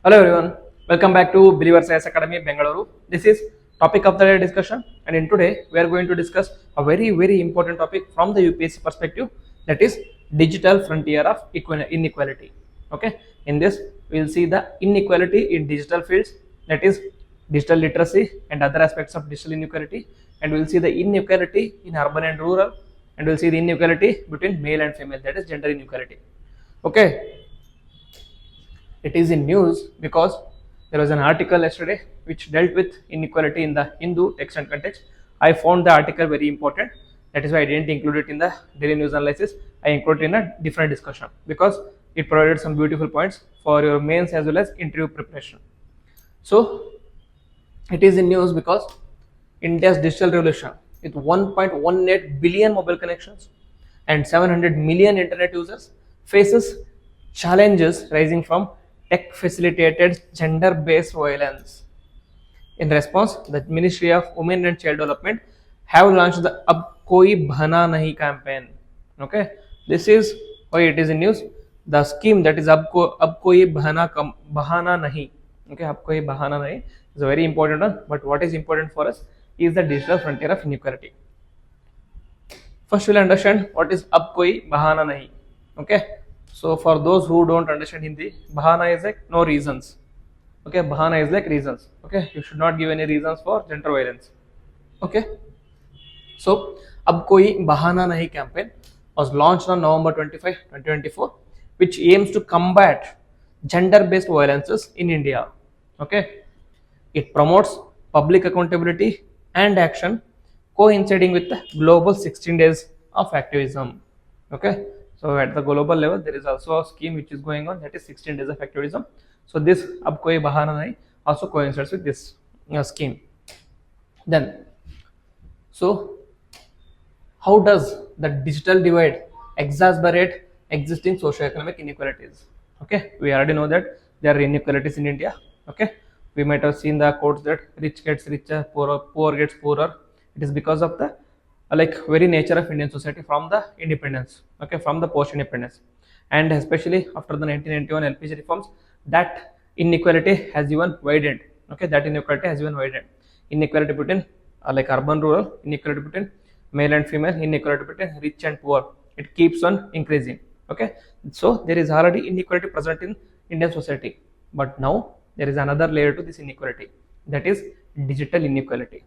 Hello everyone, welcome back to Believer Science Academy, Bengaluru. This is topic of the day discussion, and in today we are going to discuss a very important topic from the UPSC perspective, that is digital frontier of inequality. Okay, in this we will see the inequality in digital fields, that is digital literacy and other aspects of digital inequality, and we will see the inequality in urban and rural, and we will see the inequality between male and female, that is gender inequality. Okay, it is in news because there was an article yesterday which dealt with inequality in the Hindu text and context. I found the article very important. That is why I didn't include it in the daily news analysis. I included it in a different discussion because it provided some beautiful points for your mains as well as interview preparation. So it is in news because India's digital revolution with 1.18 billion mobile connections and 700 million internet users faces challenges rising from tech facilitated gender based violence. In response, the Ministry of Women and Child Development have launched the Ab Koi Bhana Nahi campaign. Okay, this is why it is in news. The scheme, that is Ab Koi Bahana Nahi. Okay, Ab Koi Bahana Nahi is a very important one, but what is important for us is the digital frontier of inequality. First, we'll understand what is Ab Koi Bahana Nahi. Okay, so for those who don't understand Hindi, bahana is like no reasons. Okay, bahana is like reasons. Okay, you should not give any reasons for gender violence. Okay, so Ab Koi Bahana Nahi campaign was launched on November 25, 2024, which aims to combat gender-based violences in India. Okay, it promotes public accountability and action coinciding with the global 16 days of activism. Okay, so at the global level, there is also a scheme which is going on, that is 16 days of activism. So this Ab Koi Bahana Nahi also coincides with this scheme. Then, so how does the digital divide exacerbate existing socio-economic inequalities? Okay, we already know that there are inequalities in India. Okay, we might have seen the quotes that rich gets richer, poor gets poorer. It is because of the very nature of Indian society from the independence. Okay, from the post-independence, and especially after the 1991 LPG reforms, that inequality has even widened. Okay, that inequality has even widened. Inequality between urban rural, inequality between male and female, inequality between rich and poor, it keeps on increasing. Okay, so there is already inequality present in Indian society, but now there is another layer to this inequality, that is digital inequality.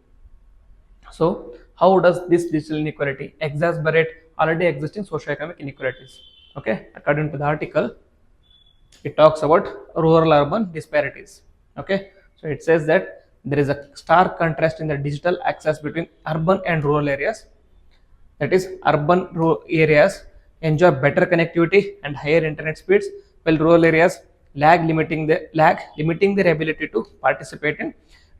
So how does this digital inequality exacerbate already existing socio-economic inequalities? Okay, according to the article, it talks about rural urban disparities. Okay, so it says that there is a stark contrast in the digital access between urban and rural areas. That is, urban areas enjoy better connectivity and higher internet speeds, while rural areas lag, limiting their ability to participate in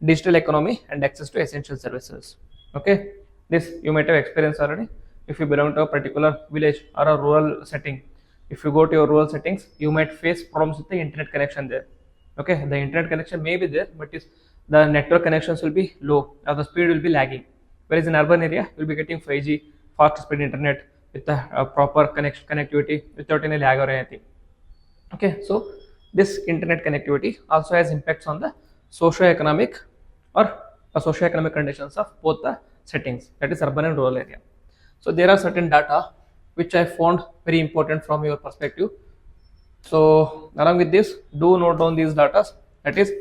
digital economy and access to essential services. Okay, this you might have experienced already. If you belong to a particular village or a rural setting, if you go to your rural settings, you might face problems with the internet connection there. Okay, the internet connection may be there, but the network connections will be low or the speed will be lagging. Whereas in urban area, you'll be getting 5G, fast speed internet with the proper connectivity without any lag or anything. Okay, so this internet connectivity also has impacts on the socio-economic or socio-economic conditions of both the settings, that is urban and rural area. So there are certain data which I found very important from your perspective. So along with this, do note down these data. That is,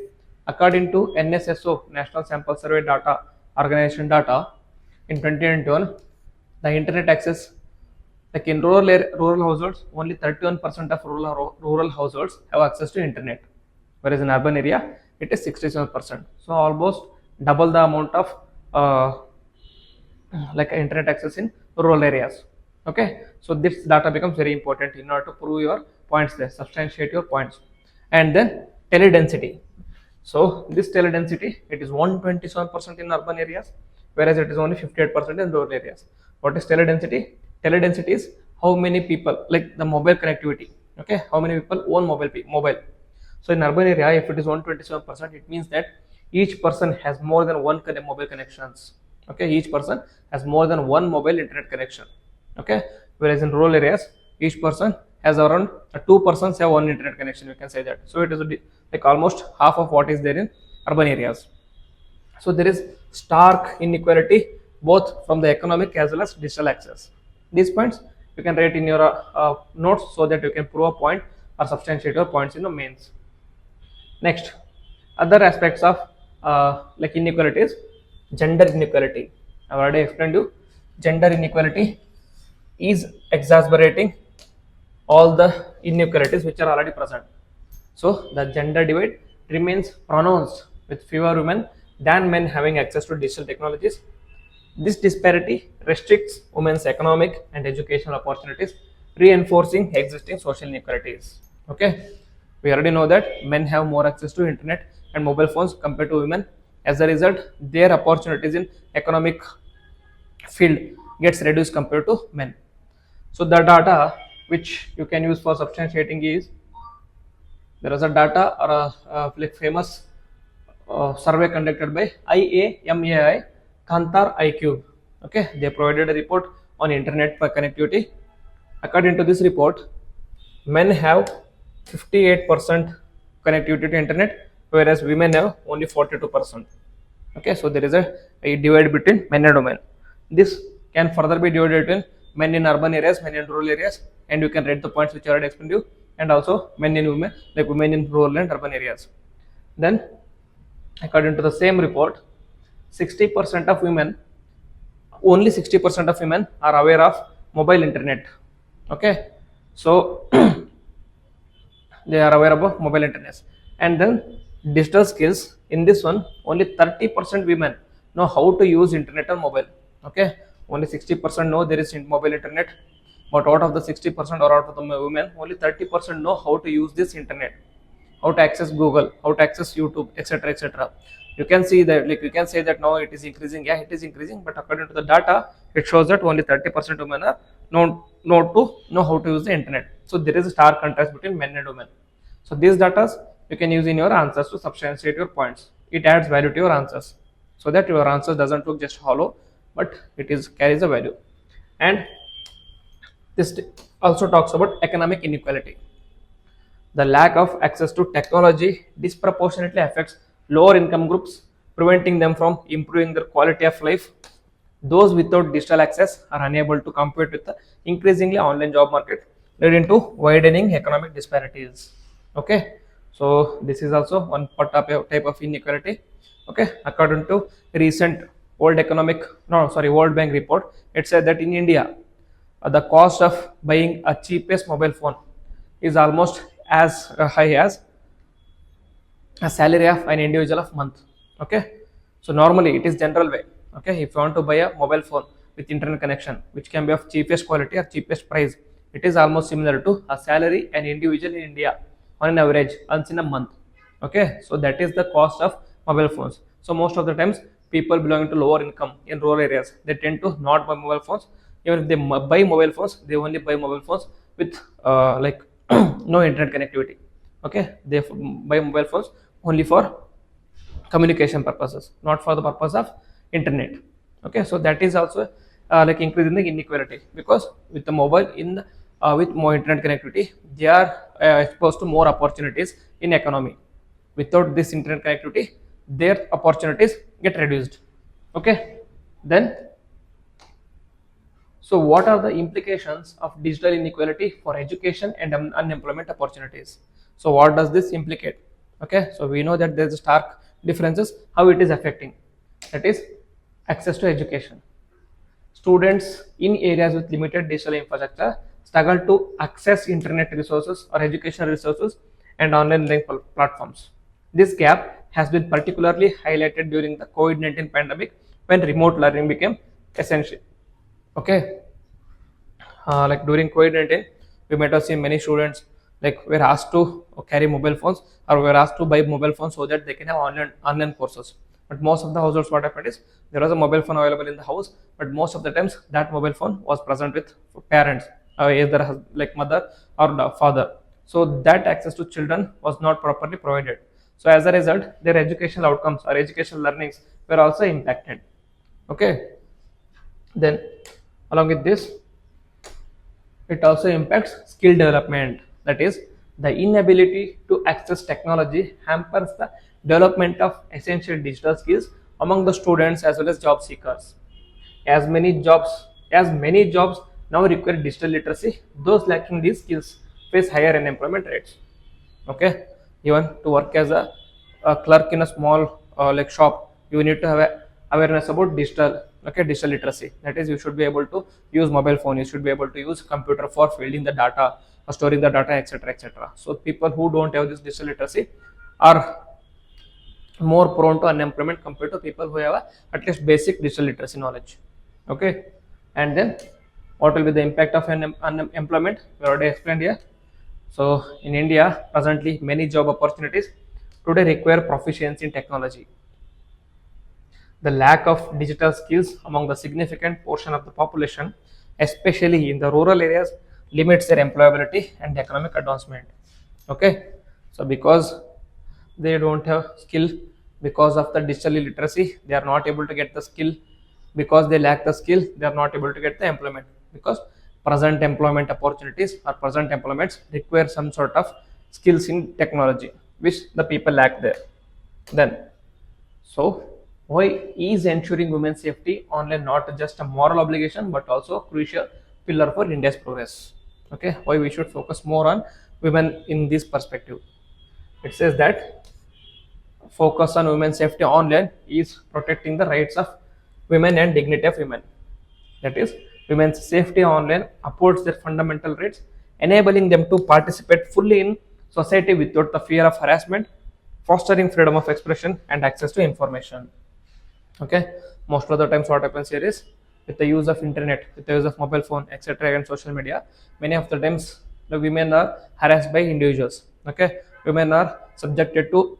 according to NSSO, National Sample Survey Data Organization data, in 2021, the internet access, like in rural households, only 31% of rural households have access to internet, whereas in urban area it is 67%. So almost double the amount of internet access in rural areas. Okay, so this data becomes very important in order to prove your points there, substantiate your points. And then teledensity. So this teledensity, it is 127% in urban areas, whereas it is only 58% in rural areas. What is teledensity? Teledensity is how many people, like the mobile connectivity. Okay, how many people own mobile. So in urban area, if it is 127%, it means that each person has more than one mobile connections. Okay, each person has more than one mobile internet connection. Okay, whereas in rural areas, each person has around 2% have one internet connection. You can say that. So it is like almost half of what is there in urban areas. So there is stark inequality both from the economic as well as digital access. These points you can write in your notes so that you can prove a point or substantiate your points in the mains. Next, other aspects of like inequality is gender inequality. I've already explained you. Gender inequality is exacerbating all the inequalities which are already present. So the gender divide remains pronounced with fewer women than men having access to digital technologies. This disparity restricts women's economic and educational opportunities, reinforcing existing social inequalities. Okay, we already know that men have more access to internet and mobile phones compared to women. As a result, their opportunities in economic field gets reduced compared to men. So the data which you can use for substantiating is there is a data or a like famous survey conducted by IAMAI Kantar iCube. Okay, they provided a report on internet per connectivity. According to this report, men have 58% connectivity to internet, whereas women have only 42%. Okay, so there is a divide between men and women. This can further be divided between men in urban areas, men in rural areas, and you can read the points which I already explained to you, and also men in women, like women in rural and urban areas. Then, according to the same report, 60% of women, only 60% of women are aware of mobile internet. Okay, so they are aware of mobile internet. And then digital skills, in this one only 30% women know how to use internet on mobile. Okay, only 60% know there is mobile internet, but out of the 60% or out of the women, only 30% know how to use this internet, how to access Google, how to access YouTube, etc., etc. You can see that, like you can say that now it is increasing. Yeah, it is increasing, but according to the data, it shows that only 30% women are know how to use the internet. So there is a stark contrast between men and women. So these data you can use in your answers to substantiate your points. It adds value to your answers, so that your answer doesn't look just hollow, but it is carries a value. And this also talks about economic inequality. The lack of access to technology disproportionately affects lower income groups, preventing them from improving their quality of life. Those without digital access are unable to compete with the increasingly online job market, leading to widening economic disparities. Okay, so this is also one type of inequality. Okay, according to recent World Bank report, it said that in India, the cost of buying a cheapest mobile phone is almost as high as a salary of an individual of month. Okay, so normally it is general way. Okay, if you want to buy a mobile phone with internet connection which can be of cheapest quality or cheapest price, it is almost similar to a salary an individual in India on an average earns in a month. Okay, so that is the cost of mobile phones. So most of the times people belonging to lower income in rural areas, they tend to not buy mobile phones. Even if they buy mobile phones, they only buy mobile phones with like no internet connectivity. Okay, they buy mobile phones only for communication purposes, not for the purpose of internet. Okay, so that is also like increasing the inequality, because with the mobile in with more internet connectivity, they are exposed to more opportunities in economy. Without this internet connectivity, their opportunities get reduced. Okay, then, so what are the implications of digital inequality for education and unemployment opportunities? So what does this implicate? Okay, so we know that there is stark differences how it is affecting, that is access to education. Students in areas with limited digital infrastructure struggle to access internet resources or educational resources and online learning platforms. This gap has been particularly highlighted during the COVID-19 pandemic, when remote learning became essential. Okay, like during COVID-19, we might have seen many students like were asked to carry mobile phones, or were asked to buy mobile phones so that they can have online courses. But most of the households, what happened is there was a mobile phone available in the house, but most of the times that mobile phone was present with parents, either like mother or the father. So that access to children was not properly provided. So as a result, their educational outcomes or educational learnings were also impacted. Okay, then along with this, It also impacts skill development. That is, the inability to access technology hampers the development of essential digital skills among the students as well as job seekers. As many jobs now require digital literacy, those lacking these skills face higher unemployment rates. Okay, even to work as a clerk in a small like shop, you need to have awareness about digital literacy. That is, you should be able to use mobile phone, you should be able to use computer for fielding the data or storing the data, etc., etc. So people who don't have this digital literacy are more prone to unemployment compared to people who have at least basic digital literacy knowledge. Okay, and then what will be the impact of unemployment? We already explained here. So in India presently many job opportunities today require proficiency in technology. The lack of digital skills among the significant portion of the population, especially in the rural areas, limits their employability and economic advancement. Okay, so because they don't have skill, because of the digital illiteracy, they are not able to get the skill. Because they lack the skill, they are not able to get the employment. Because present employment opportunities or present employments require some sort of skills in technology, which the people lack there. Then so, why is ensuring women's safety online not just a moral obligation but also a crucial pillar for India's progress? Okay, why we should focus more on women in this perspective? It says that focus on women's safety online is protecting the rights of women and dignity of women. That is, women's safety online upholds their fundamental rights, enabling them to participate fully in society without the fear of harassment, fostering freedom of expression and access to information. Okay, most of the times what happens here is with the use of internet, with the use of mobile phone, etc., and social media, many of the times the women are harassed by individuals. Okay, women are subjected to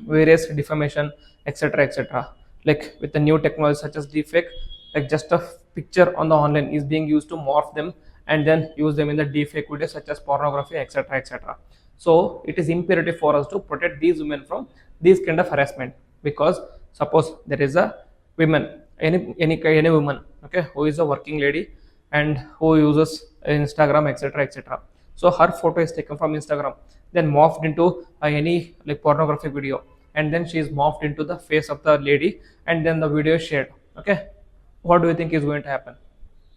various defamation, etc., etc. Like with the new technology such as deepfake, like just a picture on the online is being used to morph them and then use them in the deepfake videos such as pornography, etc., etc. So it is imperative for us to protect these women from these kind of harassment. Because suppose there is a woman, any woman, okay, who is a working lady and who uses Instagram, etc., etc. So her photo is taken from Instagram, then morphed into any like pornographic video, and then she is morphed into the face of the lady, and then the video is shared. Okay, what do you think is going to happen?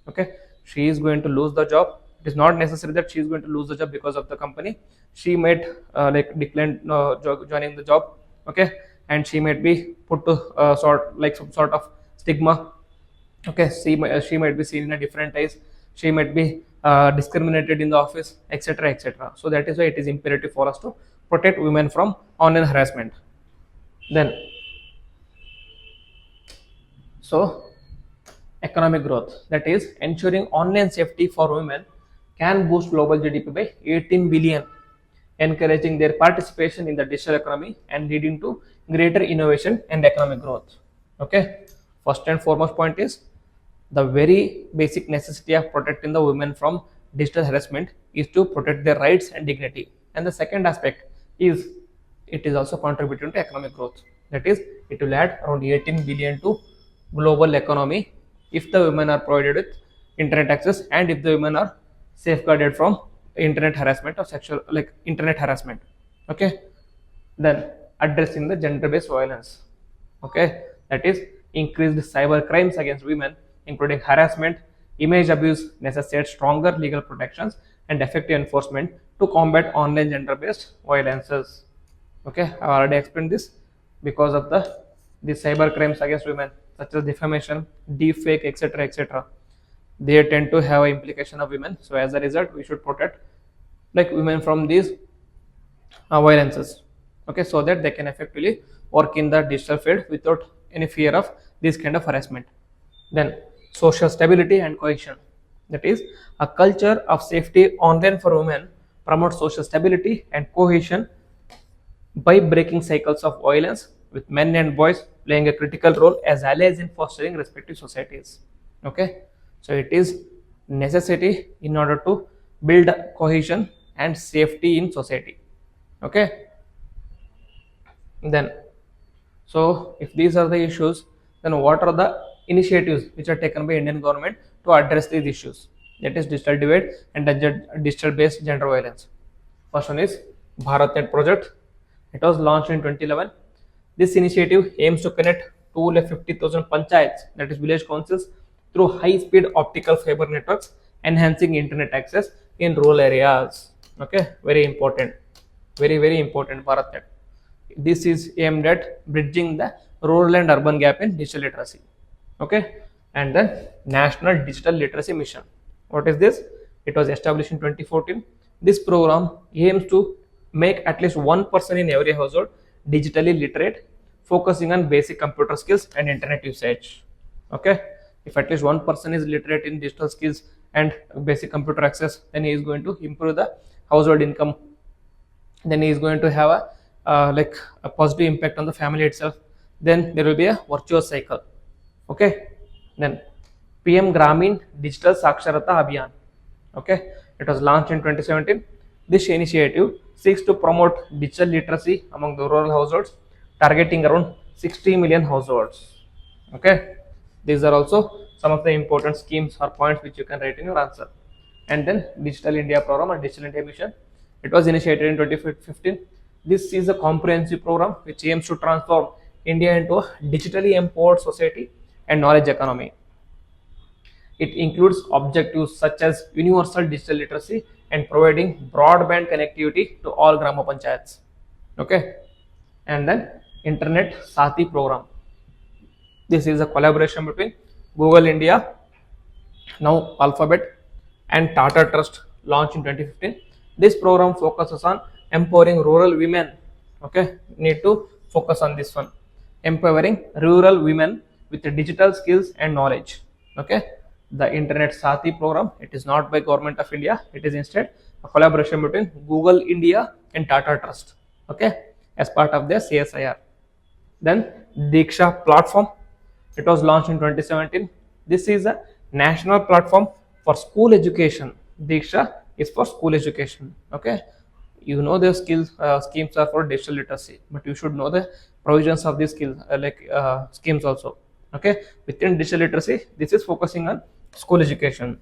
Okay, she is going to lose the job. It is not necessary that she is going to lose the job because of the company. She might like decline joining the job. Okay, and she might be put to some sort of stigma. Okay, she might be seen in a different eyes. She might be discriminated in the office, etc., etc. So that is why it is imperative for us to protect women from online harassment. Then so economic growth, that is ensuring online safety for women can boost global GDP by 18 billion, encouraging their participation in the digital economy and leading to greater innovation and economic growth. Okay, first and foremost point is the very basic necessity of protecting the women from digital harassment is to protect their rights and dignity. And the second aspect is it is also contributing to economic growth. That is, it will add around 18 billion to global economy if the women are provided with internet access and if the women are safeguarded from internet harassment or sexual like internet harassment. Okay, then addressing the gender based violence. Okay, that is increased cyber crimes against women including harassment, image abuse necessitate stronger legal protections and effective enforcement to combat online gender based violences. Okay, I already explained this. Because of the cyber crimes against women such as defamation, deepfake, etc., etc., they tend to have an implication of women. So as a result, we should protect like women from these violences. Okay, so that they can effectively work in the digital field without any fear of this kind of harassment. Then social stability and cohesion, that is a culture of safety online for women promotes social stability and cohesion by breaking cycles of violence, with men and boys playing a critical role as allies in fostering respective societies. Okay, so it is necessity in order to build cohesion and safety in society. Okay, then so if these are the issues, then what are the initiatives which are taken by Indian government to address these issues? that is digital divide and digital based gender violence. First one is BharatNet project. It was launched in 2011. This initiative aims to connect 250,000 panchayats, that is village councils, through high-speed optical fiber networks, enhancing internet access in rural areas. Okay, very important, very important. BharatNet. This is aimed at bridging the rural and urban gap in digital literacy. Okay, and then National Digital Literacy Mission. What is this? It was established in 2014. This program aims to make at least one person in every household digitally literate, focusing on basic computer skills and internet usage. Okay, if at least one person is literate in digital skills and basic computer access, then he is going to improve the household income. Then he is going to have a like a positive impact on the family itself. Then there will be a virtuous cycle. Okay, then PM Gramin Digital Saksharata Abhiyan. Okay, it was launched in 2017. This initiative seeks to promote digital literacy among the rural households, targeting around 60 million households. Okay, these are also some of the important schemes or points which you can write in your answer. And then Digital India program or Digital India mission. It was initiated in 2015. This is a comprehensive program which aims to transform India into a digitally empowered society and knowledge economy. It includes objectives such as universal digital literacy and providing broadband connectivity to all Grama Panchayats. Okay, and then Internet Sati program. This is a collaboration between Google India, now Alphabet, and Tata Trust, launched in 2015. This program focuses on empowering rural women. Okay, need to focus on this one. Empowering rural women with the digital skills and knowledge. Okay, the Internet Sati program, it is not by Government of India. It is instead a collaboration between Google India and Tata Trust. Okay, as part of their CSIR. Then Diksha platform. It was launched in 2017. This is a national platform for school education. Diksha is for school education. Okay, you know the skills schemes are for digital literacy, but you should know the provisions of these skills schemes also. Okay, within digital literacy, this is focusing on school education.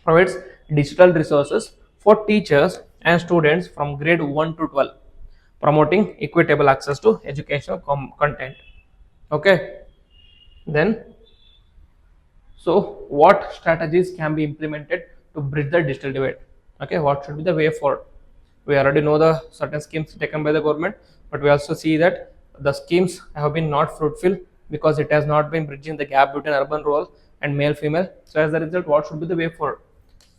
Provides digital resources for teachers and students from grade 1 to 12, promoting equitable access to educational content. Okay, then so what strategies can be implemented to bridge the digital divide? Okay, what should be the way forward? We already know the certain schemes taken by the government, but we also see that the schemes have been not fruitful because it has not been bridging the gap between urban, rural, and male female. So as a result, what should be the way forward?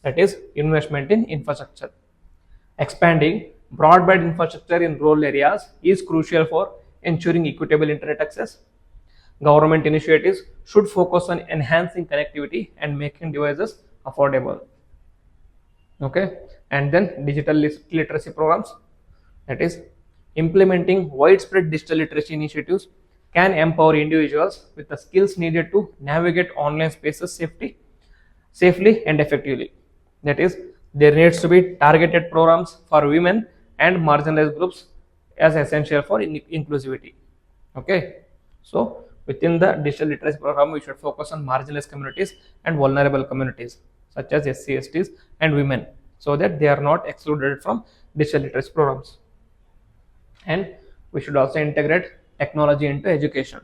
That is investment in infrastructure. Expanding broadband infrastructure in rural areas is crucial for ensuring equitable internet access. Government initiatives should focus on enhancing connectivity and making devices affordable. Okay, and then digital literacy programs, that is implementing widespread digital literacy initiatives can empower individuals with the skills needed to navigate online spaces safely and effectively. That is, there needs to be targeted programs for women and marginalized groups as essential for inclusivity. Okay, so within the digital literacy program, we should focus on marginalized communities and vulnerable communities such as SC, STs, and women, so that they are not excluded from digital literacy programs. And we should also integrate technology into education.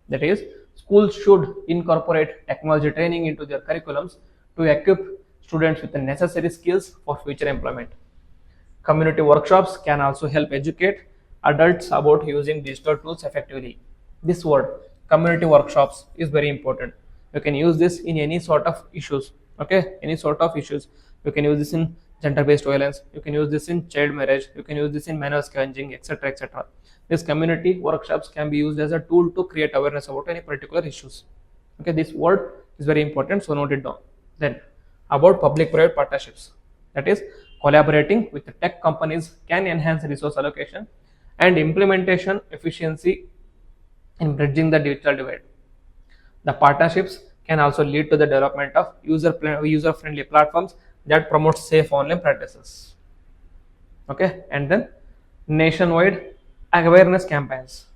That is, schools should incorporate technology training into their curriculums to equip students with the necessary skills for future employment. Community workshops can also help educate adults about using digital tools effectively. This word, community workshops, is very important. You can use this in any sort of issues. Okay, any sort of issues. You can use this in gender-based violence. You can use this in child marriage. You can use this in manual scavenging, etc., etc. These community workshops can be used as a tool to create awareness about any particular issues. Okay, this word is very important, so note it down. Then, about public-private partnerships, that is, collaborating with the tech companies can enhance resource allocation and implementation efficiency in bridging the digital divide. The partnerships can also lead to the development of user-friendly platforms that promote safe online practices. Okay, and then nationwide awareness campaigns.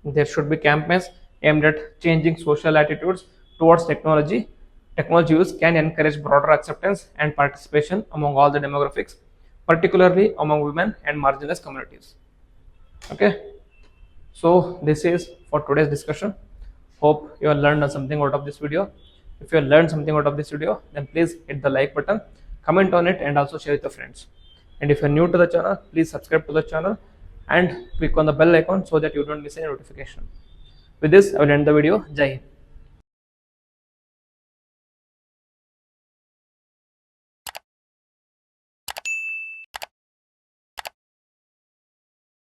There should be campaigns aimed at changing social attitudes towards technology technology use can encourage broader acceptance and participation among all the demographics, particularly among women and marginalized communities. Okay, so this is for today's discussion. Hope you have learned something out of this video. If you have learned something out of this video, then please hit the like button, comment on it, and also share with your friends. And if you're new to the channel, please subscribe to the channel and click on the bell icon so that you don't miss any notification. With this, I will end the video. Jai Hind.